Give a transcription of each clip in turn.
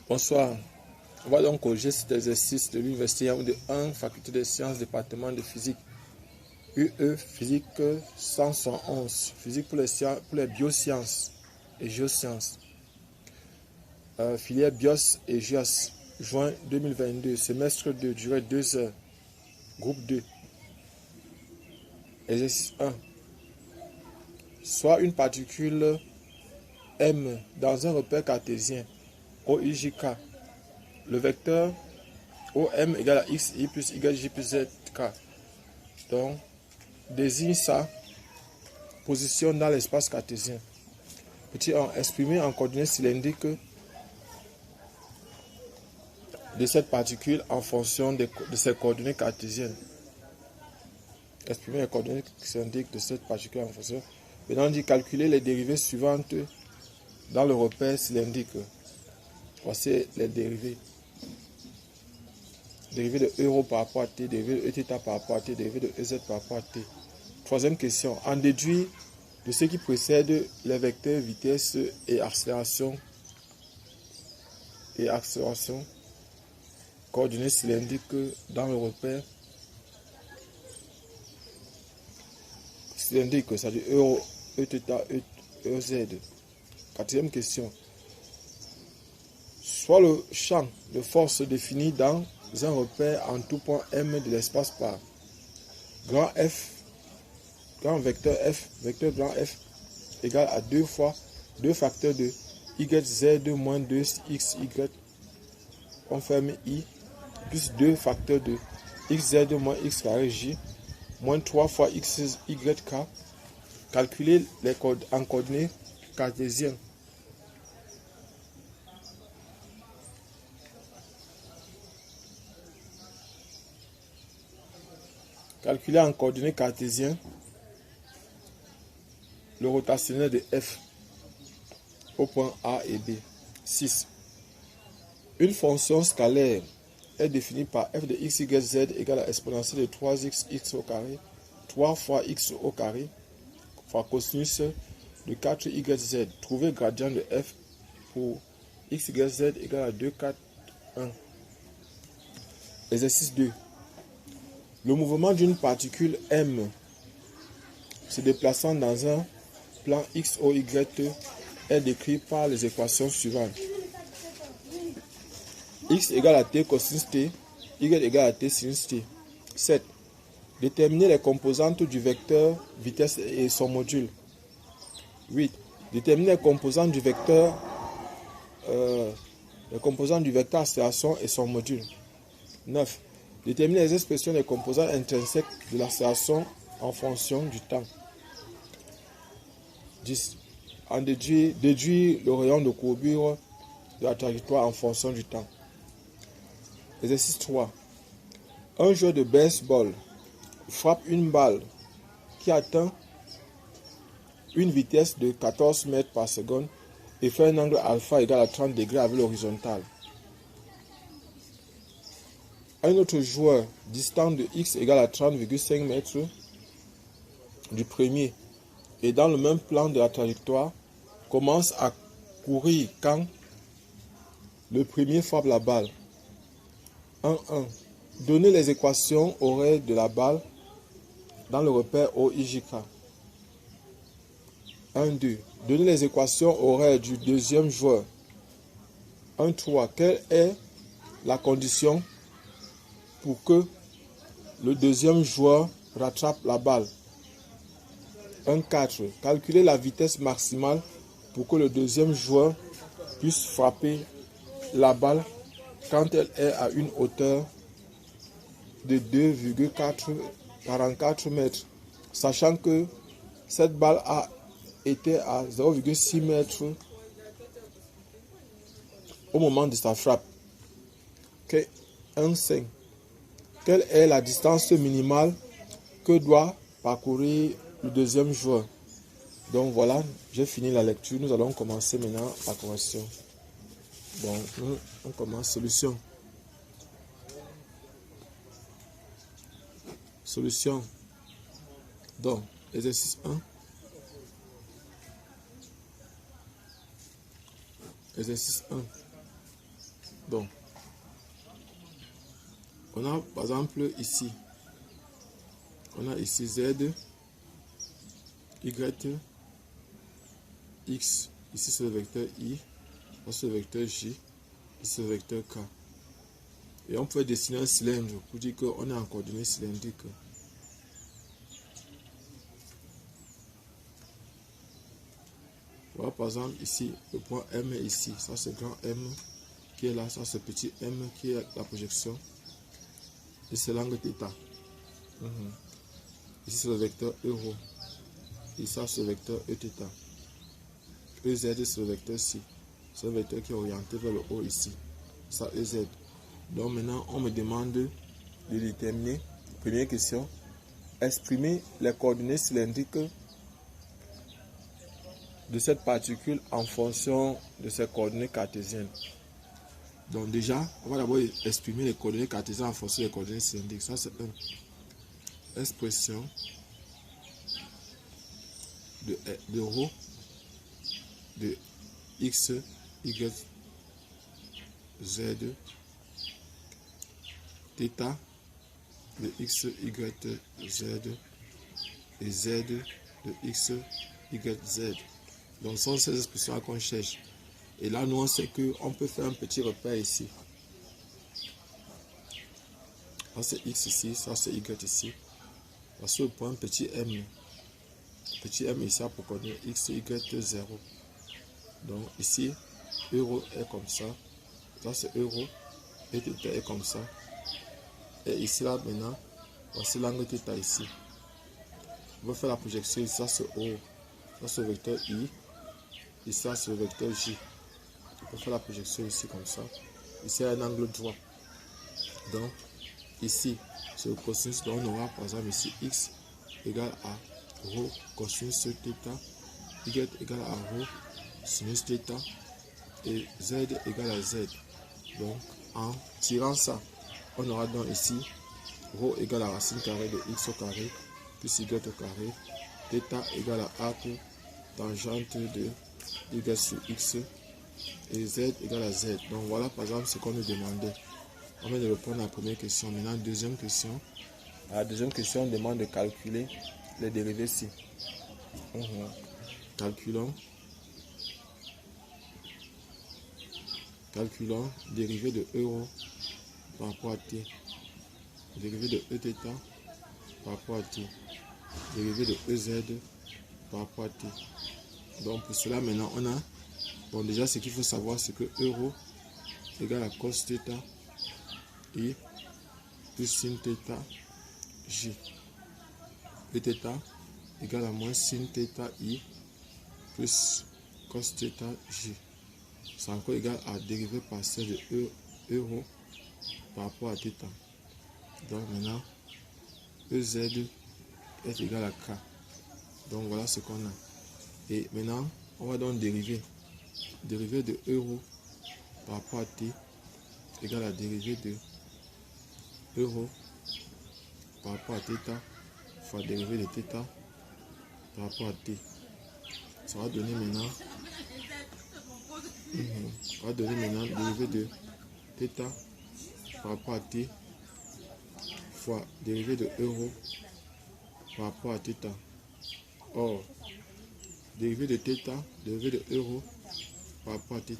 Bonsoir. On va donc corriger cet exercice de l'Université Yaoundé 1, Faculté des sciences, département de physique. UE, physique 111. Physique pour les biosciences et géosciences. Filière BIOS et GEOS. Juin 2022. Semestre 2, durée 2 heures. Groupe 2. Exercice 1. Soit une particule M dans un repère cartésien OIJK. Le vecteur OM égale à XI plus YJ plus ZK. Donc, désigne sa position dans l'espace cartésien. Petit 1. Exprimer en coordonnées cylindriques de cette particule en fonction de ses coordonnées cartésiennes. Exprimer les coordonnées cylindriques de cette particule en fonction. Maintenant, on dit calculer les dérivées suivantes dans le repère cylindrique. Voici les dérivées. Dérivé de euro par rapport à t, dérivé de Eθ par rapport à t, dérivé de Ez par rapport à t. Troisième question. En déduire de ce qui précède les vecteurs vitesse et accélération coordonnées cylindriques dans le repère cylindrique, c'est-à-dire euro, Eθ, Ez. Quatrième question. Soit le champ de force défini dans un repère en tout point M de l'espace par grand vecteur F, vecteur grand F égale à 2 fois 2 facteurs de YZ moins 2XY, on ferme I, plus 2 facteurs de XZ moins X carré J, moins 3 fois XYK, calculer les codes en coordonnées cartésiennes. Calculer en coordonnées cartésiennes le rotationnel de F au point A et B. 6. Une fonction scalaire est définie par f de x, y, z égale à exponentielle de 3x au carré, 3 fois x au carré, fois cosinus de 4y, z. Trouver gradient de f pour x, y, z égale à 2, 4, 1. Exercice 2. Le mouvement d'une particule M se déplaçant dans un plan X, O, Y est décrit par les équations suivantes. X égale à T cosinus T, Y égale à T sinus T. 7. Déterminer les composantes du vecteur vitesse et son module. 8. Déterminer les composantes du vecteur accélération et son module. 9. Déterminer les expressions des composantes intrinsèques de l'accélération en fonction du temps. 10. En déduire le rayon de courbure de la trajectoire en fonction du temps. Exercice 3. Un joueur de baseball frappe une balle qui atteint une vitesse de 14 mètres par seconde et fait un angle alpha égal à 30 degrés avec l'horizontale. Un autre joueur distant de x égale à 30,5 mètres du premier et dans le même plan de la trajectoire commence à courir quand le premier frappe la balle. 1.1. Donner les équations horaires de la balle dans le repère OIJK. 1.2. Donner les équations horaires du deuxième joueur. 1.3. Quelle est la condition pour que le deuxième joueur rattrape la balle? 1.4. Calculer la vitesse maximale pour que le deuxième joueur puisse frapper la balle quand elle est à une hauteur de 2,44 mètres, sachant que cette balle a été à 0,6 mètres au moment de sa frappe. 1.5. Quelle est la distance minimale que doit parcourir le deuxième joueur? Donc voilà, j'ai fini la lecture. Nous allons commencer maintenant la correction. Donc, on commence solution. Solution. Donc, exercice 1. Exercice 1. Donc, on a par exemple ici, on a ici Z, Y, X, ici c'est le vecteur I, là c'est le vecteur J, ici c'est le vecteur K. Et on peut dessiner un cylindre pour dire qu'on est en coordonnées cylindriques. Voilà par exemple ici, le point M est ici, ça c'est grand M qui est là, ça c'est petit M qui est la projection. Et c'est l'angle θ. Ici c'est le vecteur euro. Et ça c'est le vecteur Eθ. EZ c'est le vecteur ci. C'est le vecteur qui est orienté vers le haut ici. Ça EZ. Donc maintenant on me demande de déterminer, première question, exprimer les coordonnées cylindriques de cette particule en fonction de ses coordonnées cartésiennes. Donc déjà, on va d'abord exprimer les coordonnées cartésiennes en fonction des coordonnées cylindriques. Ça c'est une expression de ρ de x, y, z, θ de x, y, z et z de x, y, z. Donc ce sont ces expressions qu'on cherche. Et là, nous, on sait qu'on peut faire un petit repère ici. Ça, c'est x ici, ça, c'est y ici. Parce que pour un petit m ici, pour connaître x, y, 0. Donc ici, euro est comme ça. Ça, c'est euro. Et θ est comme ça. Et ici, là, maintenant, voici l'angle θ ici. On va faire la projection ici, ça, c'est O. Ça, c'est le vecteur I. Ici, ça, c'est le vecteur J. On peut faire la projection ici comme ça. Ici, il y a un angle droit. Donc, ici, c'est le cosinus. Donc, on aura par exemple ici x égale à ρ cosinus θ, y égale à ρ sinus θ et z égale à z. Donc, en tirant ça, on aura donc ici ρ égale à racine carrée de x au carré plus y au carré. Θ égale à a pour tangente de y sur x et z égale à z. Donc voilà par exemple ce qu'on nous demandait. On vient de répondre à la première question. Maintenant, deuxième question. À la deuxième question, on demande de calculer les dérivés ci. Calculons dérivée de euro par rapport à t. Dérivée de Eθ par rapport à t. Dérivée de EZ par rapport à t. Donc pour cela maintenant on a, bon déjà ce qu'il faut savoir c'est que euro égale à cos θ i plus sin θ j. Eθ égale à moins sin θ i plus cos θ j. C'est encore égal à dérivée partielle de euro par rapport à θ. Donc maintenant EZ est égal à K. Donc voilà ce qu'on a. Et maintenant, on va donc dériver. Dérivée de euro par rapport à t égale à dérivée de euro par rapport à θ fois dérivée de θ par rapport à t. Ça va donner maintenant, dérivée de θ par rapport à t fois dérivée de euro par rapport à θ. Or, dérivée de θ, dérivée de euro par rapport à θ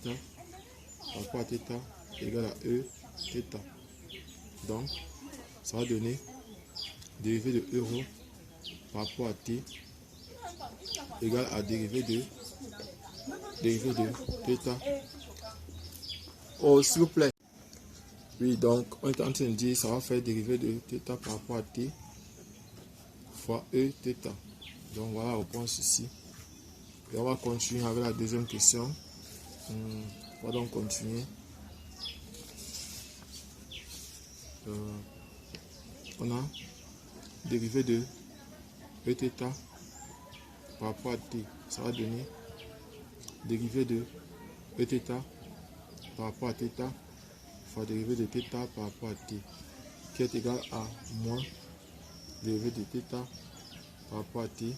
égale à E θ. Donc, ça va donner dérivée de euro par rapport à t égale à dérivée de θ. Oh, s'il vous plaît. Oui, donc, on est en train de dire ça va faire dérivée de θ par rapport à t fois E θ. Donc, voilà la réponse ici. Et on va continuer avec la deuxième question. On va donc continuer. On a dérivée de Eθ par rapport à t. Ça va donner dérivée de Eθ par rapport à θ fois dérivée de θ par rapport à t qui est égal à moins dérivée de θ par rapport à t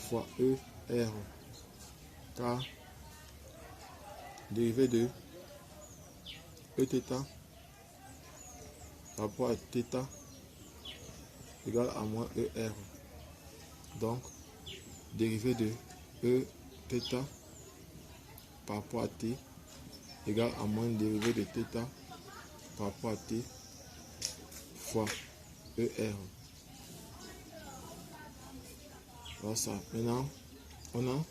fois E R car dérivée de Θ par rapport à θ égale à moins ER. Donc, dérivé de Eθ par rapport à t égale à moins dérivé de θ par rapport à t fois ER. Voilà ça. Maintenant, on a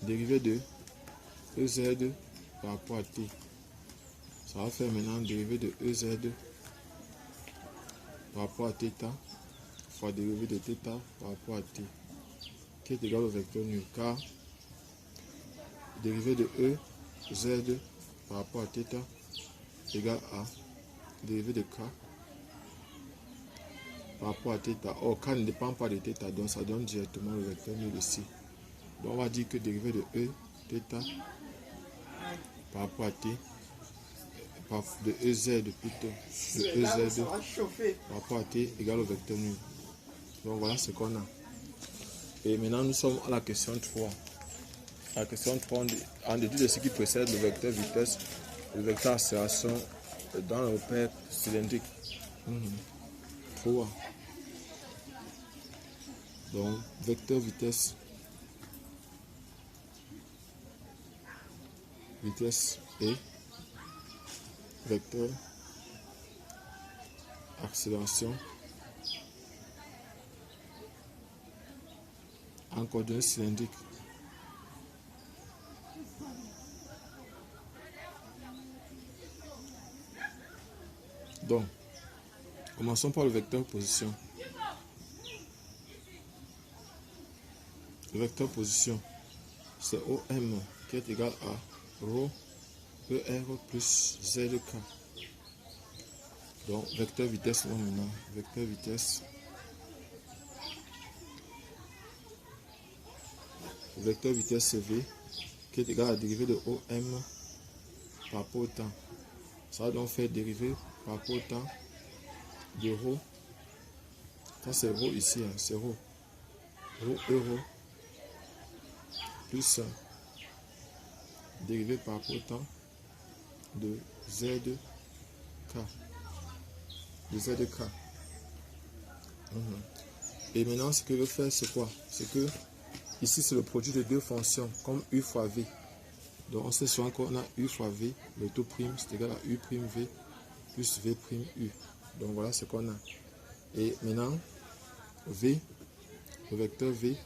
dérivé de EZ par rapport à t. Ça va faire maintenant dérivé de EZ par rapport à θ fois dérivé de θ par rapport à t, qui est égal au vecteur nu, car dérivé de EZ par rapport à θ égale à dérivé de k par rapport à θ. Or, k ne dépend pas de θ, donc ça donne directement le vecteur nu ici. Donc, on va dire que dérivé de Eθ par rapport à t, de EZ plutôt, de EZ par rapport à t égale au vecteur nu. Donc, voilà ce qu'on a. Et maintenant, nous sommes à la question 3. La question 3, en dépit de ce qui précède le vecteur vitesse, le vecteur accélération dans le repère cylindrique. 3. Donc, vecteur vitesse et vecteur accélération en coordonnées cylindriques. Donc, commençons par le vecteur position. Le vecteur position, c'est OM qui est égal à ρ ER plus ZK. Donc, vecteur vitesse maintenant. Vecteur vitesse. Le vecteur vitesse c'est V qui est égal à la dérivée de OM par rapport au temps. Ça va donc faire dériver par rapport au temps de ρ. Ça c'est ρ ici, hein, c'est ρ. Ρ euro plus dérivé par rapport au temps de ZK. De ZK. Et maintenant, ce que je veux faire, c'est quoi? C'est que ici, c'est le produit de deux fonctions, comme U fois V. Donc, on sait souvent qu'on a U fois V, le tout prime, c'est égal à U prime V plus V prime U. Donc, voilà ce qu'on a. Et maintenant, V, le vecteur V,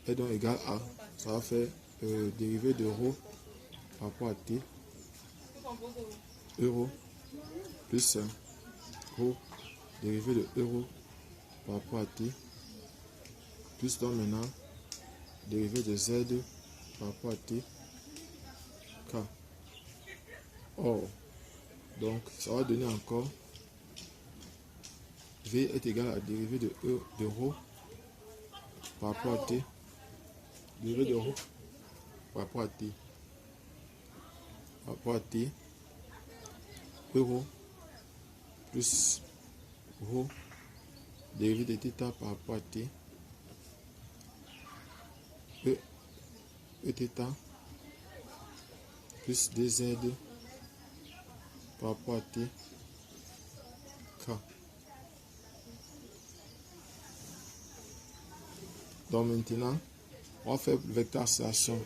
est donc égal à, ça va faire dérivé de ρ par rapport à t, euro, plus ρ, dérivé de euro par rapport à t, plus donc maintenant, dérivé de z par rapport à t, k. Or, donc ça va donner encore V est égal à la dérivée de ρ par rapport à t, dérivée de ρ par rapport à t, euro plus ρ dérivée de θ par rapport à t, Eθ plus dz par rapport à t, k. Donc maintenant, on va faire le vecteur accélération.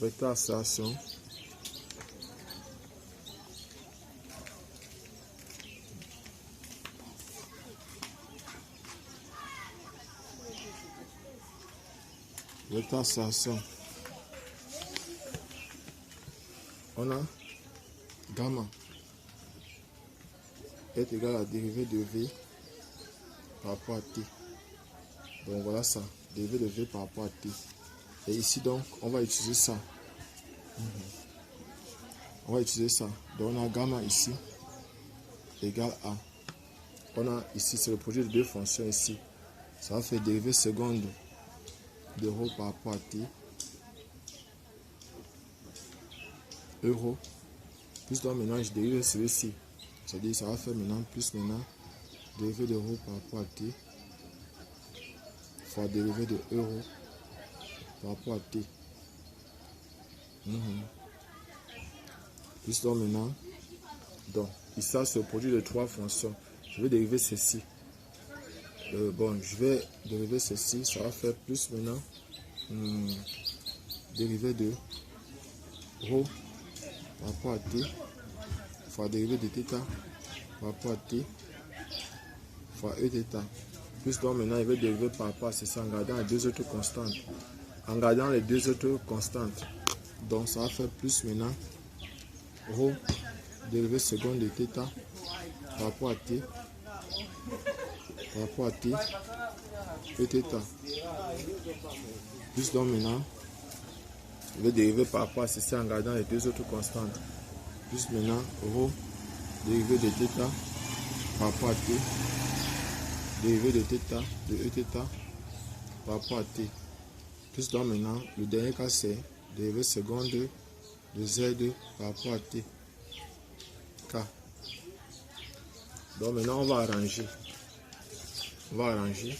Vecteur accélération. Vecteur accélération. On a gamma est égal à la dérivée de V par rapport à T. Donc voilà ça, dérivée de V par rapport à T. Et ici donc, on va utiliser ça. On va utiliser ça. Donc on a gamma ici, égal à, on a ici, c'est le produit de deux fonctions ici. Ça va faire dérivée seconde de ρ par rapport à T, euro, plus donc maintenant je dérive celui-ci. C'est-à-dire ça va faire maintenant plus maintenant dérivé de ρ par rapport à T fois dérivé de euro par rapport à t. Plus donc maintenant, donc ici ça se produit de trois fonctions. Je vais dériver ceci. Bon, je vais dériver ceci, ça va faire plus maintenant dérivé de rho par rapport à t fois dérivé de θ par rapport à t fois e θ. Plus donc maintenant, il va dériver par rapport à ceci en gardant les deux autres constantes. En gardant les deux autres constantes. Donc ça va faire plus maintenant rho dérivé seconde de θ par rapport à t et θ. Plus donc maintenant, je vais dériver par rapport à ceci en gardant les deux autres constantes. Plus maintenant rho dérivé de θ par rapport à t, dérivé de θ, de e θ par rapport à t. Plus donc maintenant, le dernier cas c'est dérivé seconde de z par rapport à t. K. Donc maintenant on va arranger. On va arranger.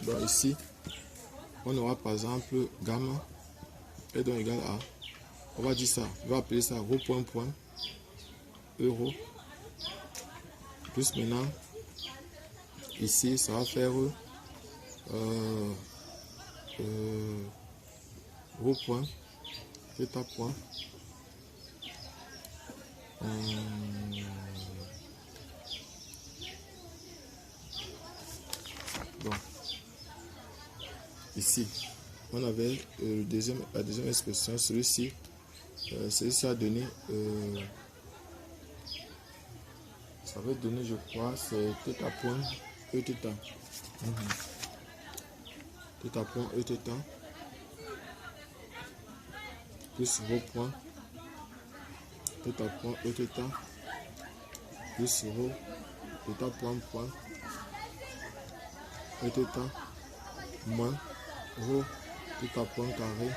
Donc ici, on aura par exemple gamma est donc égal à, on va dire ça, on va appeler ça rho point point euro. Plus maintenant, ici ça va faire rho point, θ point. Bon. Ici, on avait la deuxième expression, celui-ci a donné, ça va donner, je crois, c'est θ point e θ. θ point e θ plus rho point θ point e θ plus rho θ point point e θ moins rho θ point carré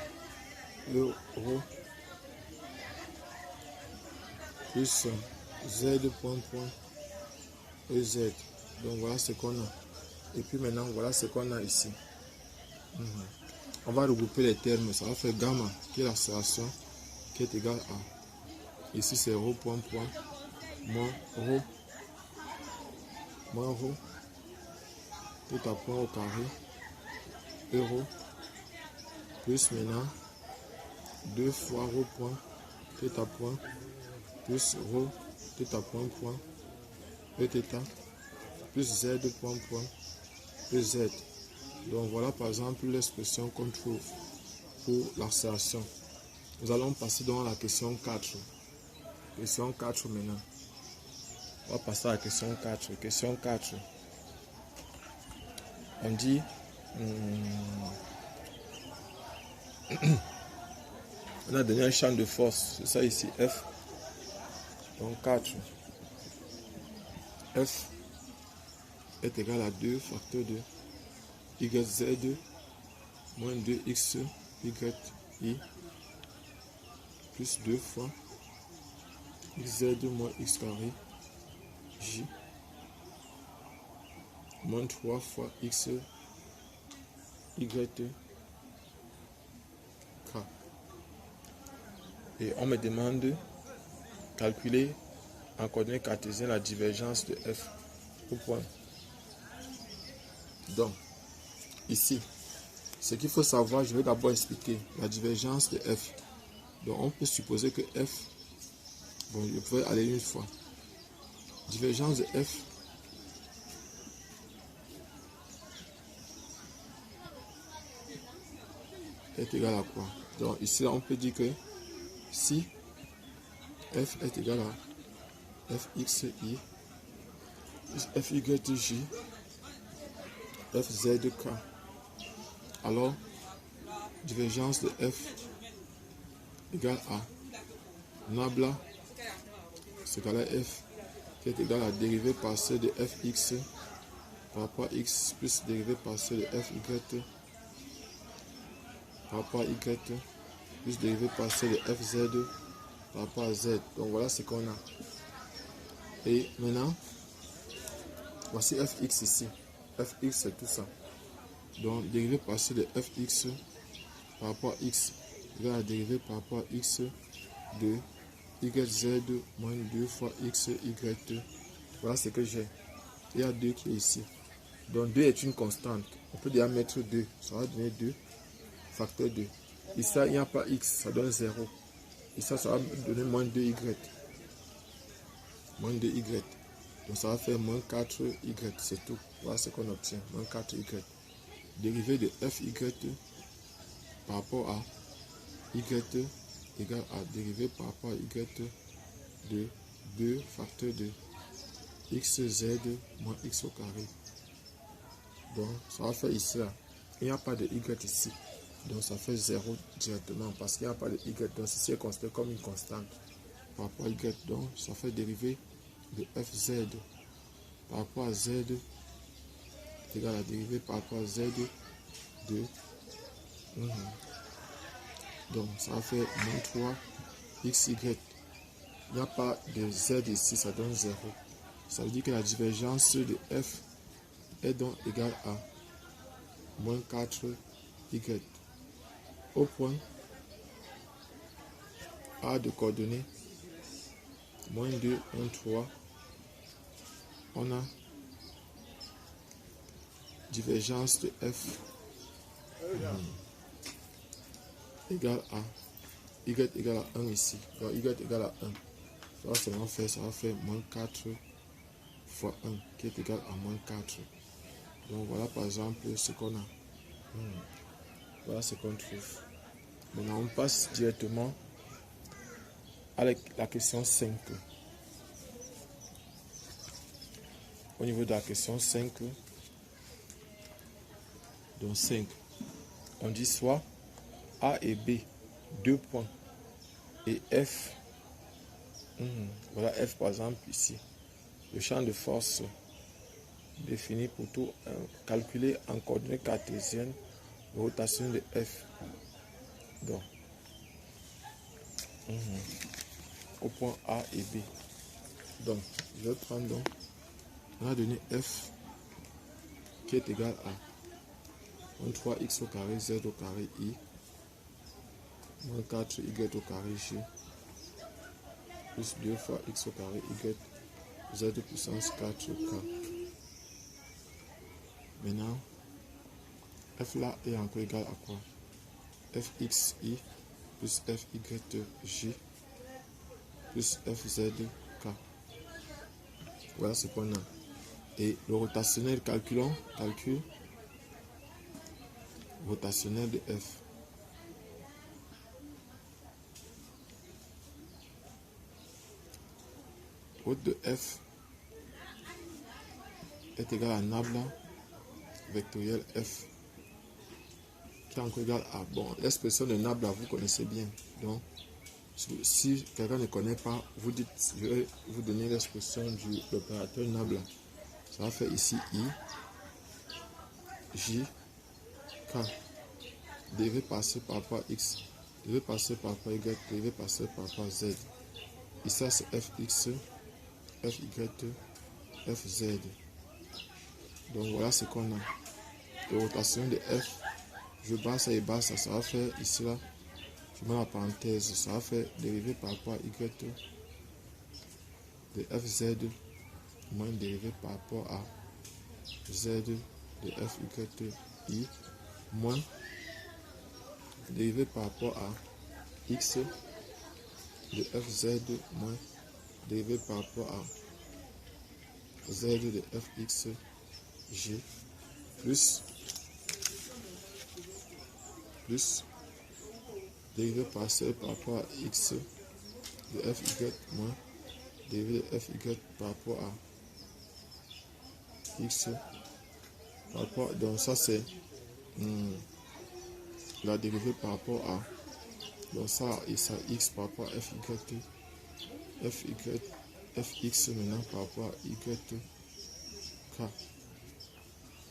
euro plus z point point ez. Donc voilà ce qu'on a. Et puis maintenant voilà ce qu'on a ici. On va regrouper les termes. Ça va faire gamma qui est l'accélération qui est égale à, ici c'est rho point point moins rho θ point au carré euro plus maintenant 2 fois rho point θ point plus rho θ point point e θ plus z point point e z. Donc voilà par exemple l'expression qu'on trouve pour l'accélération. Nous allons passer dans la question 4. Question 4 maintenant. On va passer à la question 4. Question 4. On dit on a donné un champ de force, c'est ça ici, F. Donc 4. F est égal à 2 facteur de YZ moins 2X YI plus 2 fois XZ moins X carré J moins 3 fois X Y K. Et on me demande de calculer en coordonnées cartésiennes la divergence de F au point. Donc, ici, ce qu'il faut savoir, je vais d'abord expliquer la divergence de F. Donc, on peut supposer que F, bon, je pourrais aller une fois. Divergence de F est égal à quoi? Donc, ici, là, on peut dire que si F est égal à Fxi plus Fyj Fzk, alors divergence de F égale à nabla, c'est égal à F qui est égal à dérivée partielle de Fx par rapport à x plus dérivée partielle de Fy par rapport à y plus dérivée partielle de Fz par rapport à z. Donc voilà ce qu'on a. Et maintenant, Voici fx ici. Fx c'est tout ça. Donc dérivé partiel de fx par rapport à x égale à dérivé par rapport à x de yz moins 2 fois x y. Voilà ce que j'ai. Il y a 2 qui est ici. Donc 2 est une constante. On peut déjà mettre 2. Ça va donner 2 facteur 2. Ici, il n'y a pas x, ça donne 0. Et ça va donner moins 2y. Moins 2y. Donc ça va faire moins 4y. C'est tout. Voilà ce qu'on obtient. Moins 4y. Dérivé de fy par rapport à y égale à dérivé par rapport à y de 2 facteur de xz moins x au carré. Donc ça va faire ici là. Il n'y a pas de y ici. Donc ça fait 0 directement parce qu'il n'y a pas de y. Donc ceci est considéré comme une constante par rapport à y. Donc ça fait dérivé de fz par rapport à z égale à dérivé par rapport à z de donc ça va faire moins 3 xy. Il n'y a pas de z ici, ça donne 0. Ça veut dire que la divergence de f est donc égale à moins 4y. Au point A de coordonnées moins 2, 1, 3, on a divergence de f égale à y égale à 1 ici. Donc y égale à 1. Ça va faire moins 4 fois 1 qui est égal à moins 4. Donc voilà par exemple ce qu'on a. Voilà ce qu'on trouve. Maintenant on passe directement à la question 5. Au niveau de la question 5, donc 5, on dit soit A et B, 2 points, et F, voilà F par exemple ici, le champ de force défini pour tout, calculé en coordonnées cartésiennes, rotation de F. Donc, au point A et B. Donc, je vais prendre donc, on a donné F qui est égal à moins 3x au carré z au carré i moins 4y au carré g plus 2 fois x au carré y z puissance 4k. Maintenant, f là est encore égal à quoi? Fxi plus fyg plus fzk. Voilà ce qu'on a. Et le rotationnel, calcul rotationnel de f. Route de f est égal à nabla vectoriel f qui est encore égal à, bon, l'expression de nabla vous connaissez bien. Donc si quelqu'un ne connaît pas, vous dites, je vais vous donner l'expression de l'opérateur nabla. Ça va faire ici i j k dérivé par c par rapport à x, dérivé par c par rapport à y, dérivé par c par rapport à z. Et ça c'est fx, fy, fz. Donc voilà ce qu'on a. De rotation de f, je bats ça et bas ça, ça va faire ici là, je mets la parenthèse, ça va faire dérivé par rapport à y de fz moins dérivé par rapport à z de fy i moins dérivé par rapport à x de fz moins dérivé par rapport à z de fx g plus dérivé par c par rapport à x de fy moins dérivé de fy par rapport à x par rapport, donc ça c'est la dérivée par rapport à, donc ça et ça x par rapport à fy fx maintenant par rapport à y k.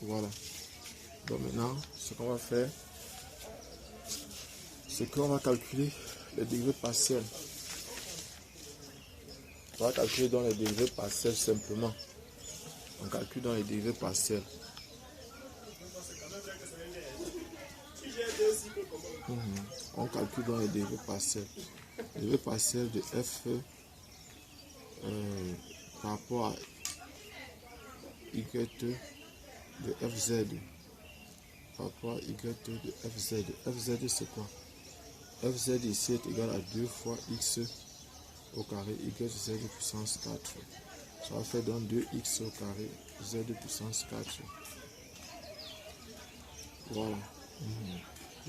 Voilà. Donc maintenant ce qu'on va faire, c'est qu'on va calculer les dérivées partielles. On va calculer donc les dérivées partielles simplement. On calcule dans les dérivés partiels. On calcule dans les dérivés partiels. Les dérivés partiels de f par rapport à y de fz. Par rapport à y de fz. Fz c'est quoi? Fz ici est égal à 2 fois x au carré y de z puissance 4. Ça va faire donc 2x au carré z puissance 4. Voilà.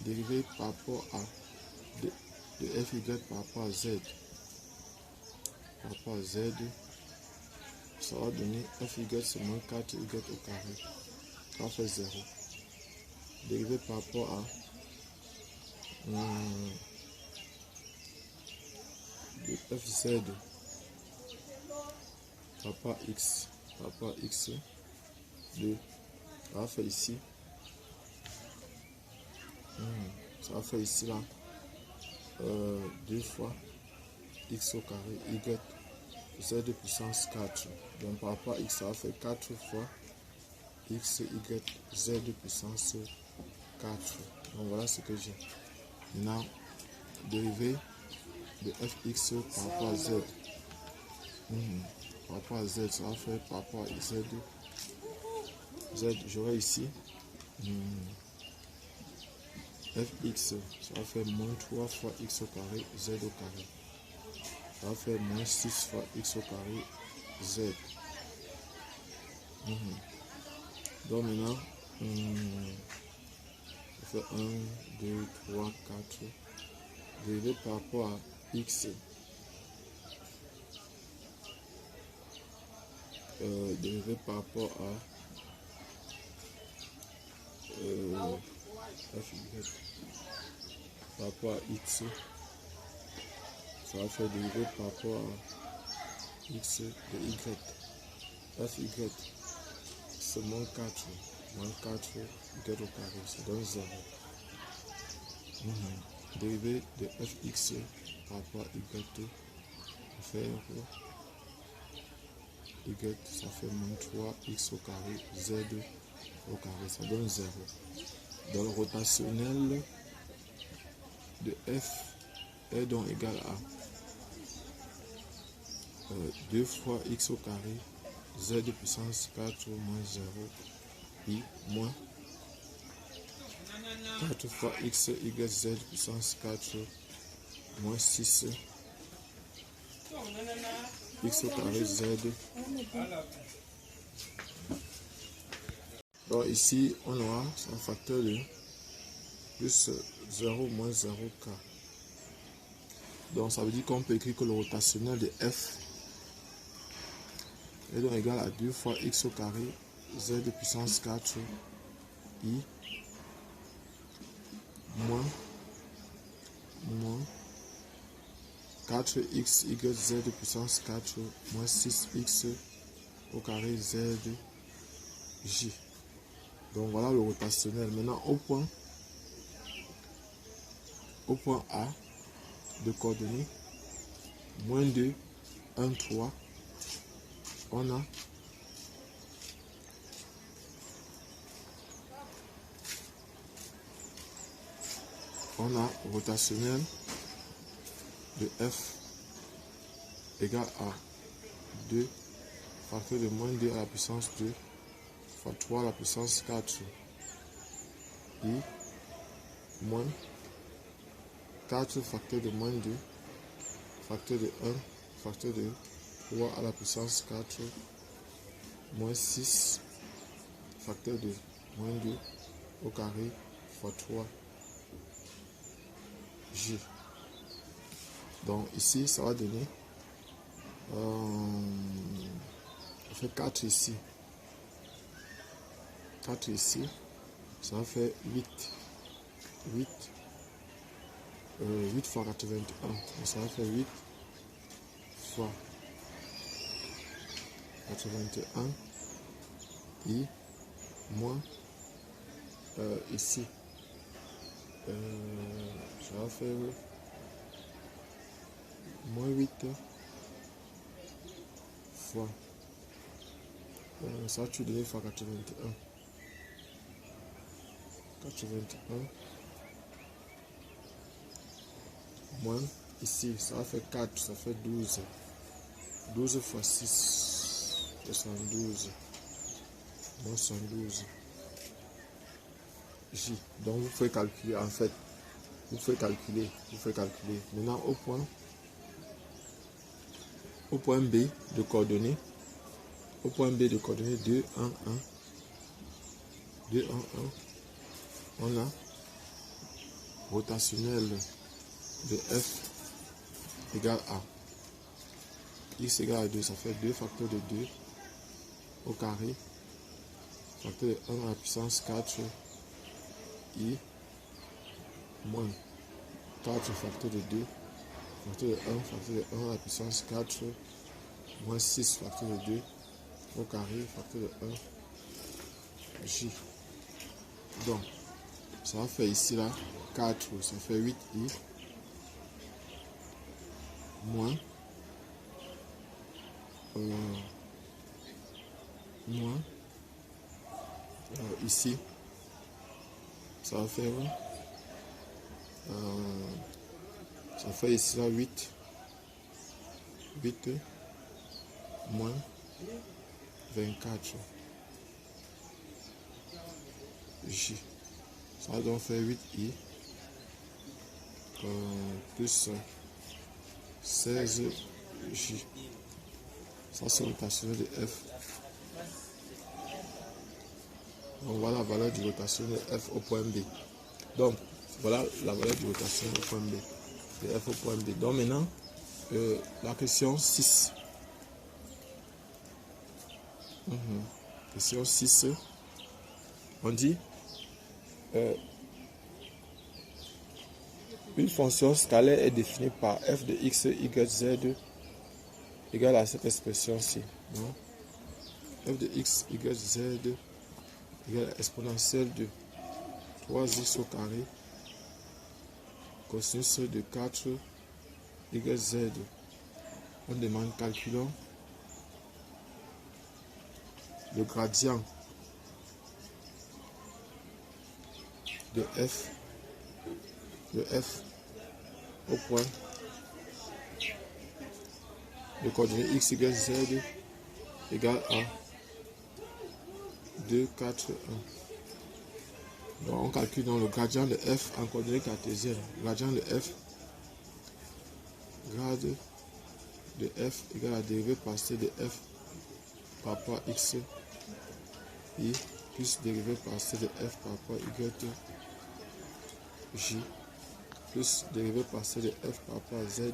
Dérivé par rapport à de fy par rapport à z. Par rapport à z, ça va donner fy c'est moins 4y au carré. Ça va faire 0. Dérivé par rapport à de fz par rapport à x. Par rapport à x, 2. Ça va faire ici. Ça va faire ici là 2 fois x au carré y z puissance 4. Donc par rapport à x, ça va faire 4 fois x y z puissance 4. Donc voilà ce que j'ai. Maintenant, dérivé de fx par rapport à z. Par rapport à z, ça va faire par rapport à z. Z, j'aurai ici fx, ça va faire moins 3 fois x au carré z au carré. Ça va faire moins 6 fois x au carré z. Donc maintenant, on fait 1, 2, 3, 4. Dérivé par rapport à x. Dérivé par rapport à fy. Par rapport à x. Ça va faire dérivé par rapport à x de y. Fy, c'est moins 4. Moins 4 y au carré, ça donne 0. Dérivé de fx par rapport à y, on fait y, ça fait moins 3 x au carré, z au carré, ça donne 0. Dans le rotationnel de f est donc égal à 2 fois x au carré, z puissance 4 moins 0, i moins 4 fois x, y, z puissance 4 moins 6 x au carré z. Donc ici on aura un facteur de plus 0 moins 0k. Donc ça veut dire qu'on peut écrire que le rotationnel de f est donc égal à 2 fois x au carré z puissance 4 i moins 4x y z puissance 4 moins 6x au carré z j. Donc voilà le rotationnel. Maintenant au point A de coordonnées moins 2, 1, 3, on a rotationnel de f égale à 2 facteur de moins 2 à la puissance 2 fois 3 à la puissance 4 i moins 4 facteur de moins 2 facteur de 1 facteur de 3 à la puissance 4 moins 6 facteur de moins 2 au carré fois 3 j. Donc ici ça va donner on fait 4 ici, 4 ici, ça va faire 8 fois 81, donc ça va faire 8 fois 81 i moins ici ça va faire moins 8 fois Ça va te donner fois 81. 81. Moins, ici, ça va faire 4, ça fait 12. 12 fois 6, 72. Moins 112. J. Donc vous pouvez calculer en fait. Vous pouvez calculer. Maintenant au point B de coordonnées. Au point B de coordonnées 2, 1, 1. 2, 1, 1. On a rotationnel de F égale A. X égale à 2, ça fait 2 facteurs de 2 au carré. Facteur de 1 à la puissance 4 I moins 4 facteur de 2. Facteur de 1, facteur de 1 à la puissance 4 moins 6 facteur de 2 au carré, facteur de 1 J. Donc, ça va faire ici là 4, ça fait 8 I moins ici ça va faire ça fait ici là 8 moins 24 J. Ça va donc faire 8I plus 16 J. Ça c'est le rotationnel de F. Donc voilà la valeur du rotationnel de F au point B. Donc voilà la valeur du rotationnel au point B. De F au point B. Donc maintenant la question 6. Question 6. On dit une fonction scalaire est définie par f de x, y, z égale à cette expression-ci. F de x, y, z égale à exponentielle de 3x au carré cosinus de 4 y, z. On demande calculons le gradient de f au point de coordonnées x, y, z égale à 2, 4, 1. Donc on calcule dans le gradient de f en coordonnées cartésiennes. Gradient de f, grade de f égale à la dérivée partielle de f par rapport à x i plus dérivée partielle de f par rapport à y j plus dérivée partielle de f par rapport à z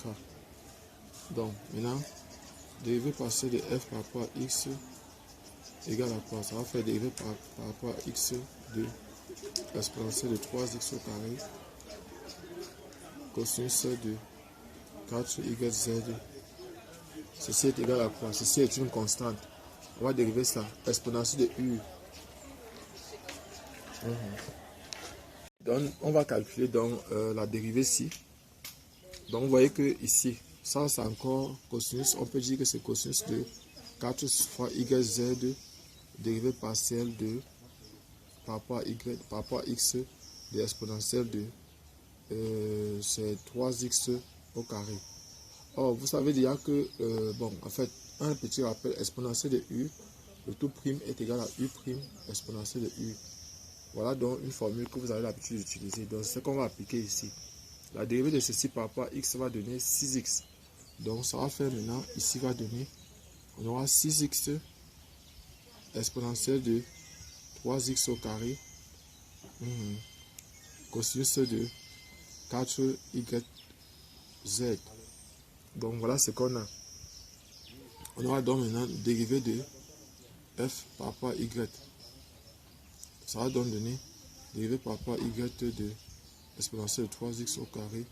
k. Donc maintenant dérivée partielle de f par rapport à x égale à quoi? Ça va faire dérivée par rapport à x de l'exponentielle de 3x au carré cosinus de 4yz. Ceci est égal à quoi? Ceci est une constante. On va dériver ça. Exponentielle de u. Donc, on va calculer donc, la dérivée ici. Donc, vous voyez que ici, ça c'est encore cosinus. On peut dire que c'est cosinus de 4 fois yz dérivée partielle de par rapport à y, par rapport à x de l'exponentielle de c'est 3x au carré. Or, vous savez déjà que, bon, en fait, un petit rappel, exponentielle de u, le tout prime est égal à u prime exponentielle de u. Voilà donc une formule que vous avez l'habitude d'utiliser. Donc, c'est ce qu'on va appliquer ici. La dérivée de ceci par rapport à x va donner 6x. Donc, ça va faire maintenant, ici va donner, on aura 6x exponentielle de 3x au carré, cosinus de 4yz. Donc, voilà ce qu'on a. On aura donc maintenant dérivée de f par rapport à y. Ça va donc donner dérivée par rapport à y de exponentielle de 3x au carré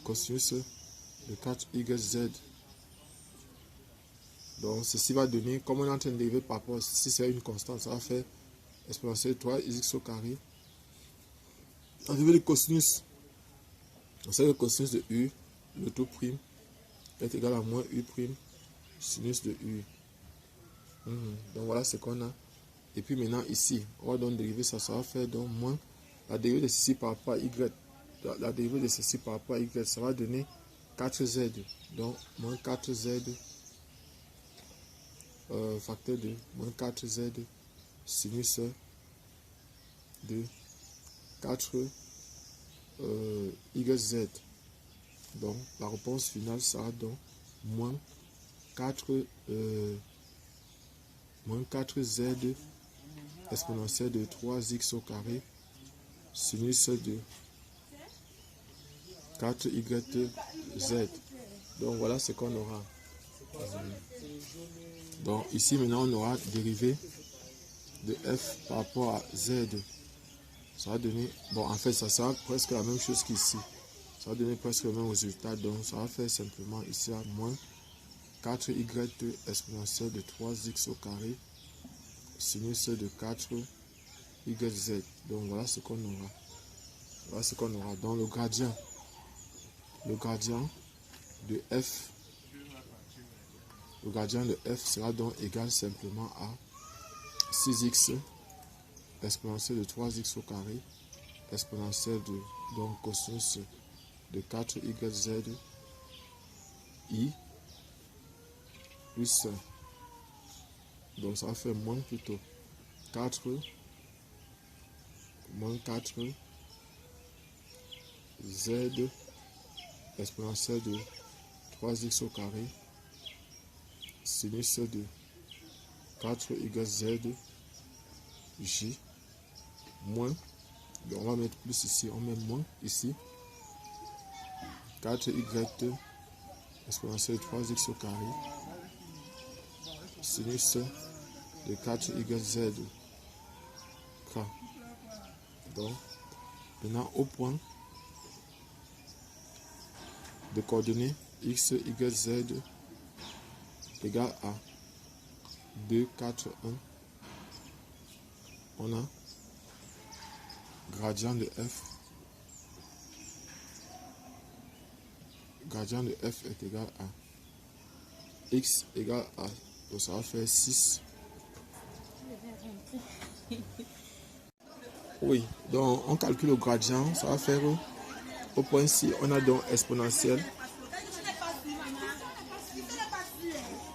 cosinus de 4yz. Donc ceci va donner, comme on est en train de dériver par rapport, si c'est une constante, ça va faire exponentielle de 3x au carré. On dérive le cosinus. On sait que le cosinus de u, le tout prime, est égal à moins u prime sinus de U. Donc voilà ce qu'on a. Et puis maintenant ici, on va donc dériver ça, ça va faire donc moins la dérivée de ceci par rapport à Y. La dérivée de ceci par rapport à Y, ça va donner 4Z. Donc moins 4Z facteur de moins 4Z sinus de 4 YZ. Donc la réponse finale sera donc moins 4Z exponentielle de 3x au carré sinus de 4YZ. Donc voilà ce qu'on aura. Donc ici maintenant on aura dérivé de f par rapport à z. Ça va donner, bon en fait ça sera presque la même chose qu'ici. Ça va donner presque le même résultat. Donc ça va faire simplement ici à moins 4y exponentielle de 3x au carré sinus de 4YZ. Donc voilà ce qu'on aura. Voilà ce qu'on aura. Donc le gradient de f, le gradient de f sera donc égal simplement à 6x exponentielle de 3x au carré exponentielle de donc cosinus de 4YZ i plus 1. Donc ça va faire moins plutôt 4 moins 4 z exponentielle de 3x au carré sinus de 4YZ j moins, donc on va mettre plus ici, on met moins ici 4y exponentielle de 3x au carré sinus de 4YZ k. Donc maintenant au point de coordonnées x, y, z égale à 2, 4, 1, on a gradient de f. Gradient de f est égal à x égale à, donc ça va faire 6. Oui, donc on calcule le gradient, ça va faire au point ici, on a donc exponentielle.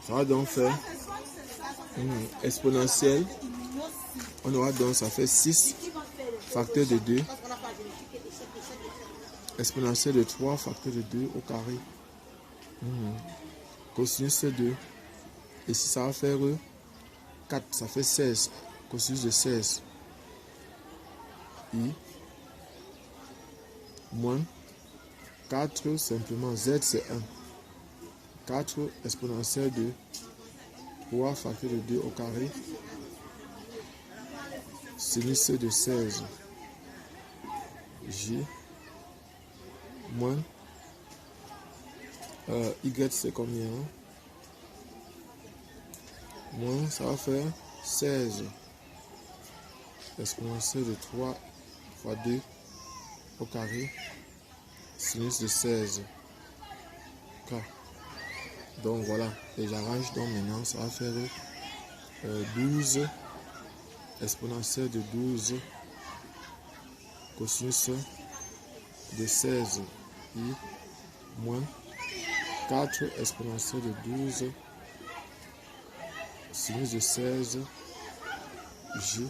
Ça va donc faire exponentielle. On aura donc, ça fait 6 facteur de 2. Exponentielle de 3 facteur de 2 au carré. Cosinus de 2. Ici, ça va faire 4, ça fait 16. Cosinus de 16. I moins 4, simplement z c'est 1. 4 exponentielle de 3 facteur de 2 au carré. Sinus de 16. J moins y c'est combien? Moins ça va faire 16 exponentielle de 3 fois 2 au carré sinus de 16 k. Donc voilà, et j'arrange donc maintenant, ça va faire 12 exponentielle de 12 cosinus de 16 i moins 4 exponentielle de 12 sinus de 16 j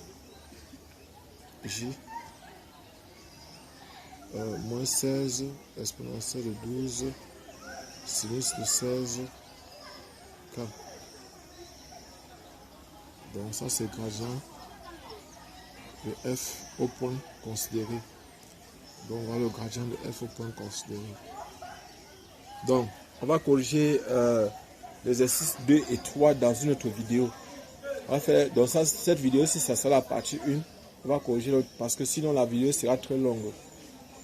moins 16 exponentielle de 12 sinus de 16 k. Donc ça c'est gradient de f au point considéré. Donc voilà le gradient de f au point considéré. Donc on va corriger l'exercice 2 et 3 dans une autre vidéo. On va faire dans cette vidéo, si ça sera la partie 1, on va corriger l'autre parce que sinon la vidéo sera très longue.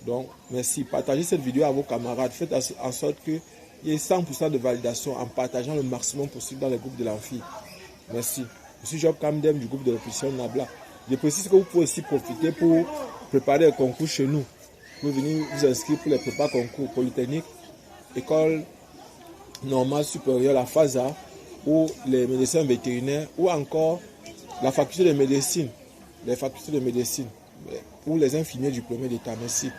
Donc merci, partagez cette vidéo à vos camarades, faites en sorte qu'il y ait 100% de validation en partageant le maximum possible dans les groupes de l'amphi. Merci. Je suis Job Kamdem du groupe de répétition Nabla. Je précise que vous pouvez aussi profiter pour préparer un concours chez nous. Vous pouvez venir vous inscrire pour les prépas concours Polytechnique, École normale supérieure, la FASA, ou les médecins vétérinaires, ou encore la faculté de médecine, pour les infirmiers diplômés d'État. Merci.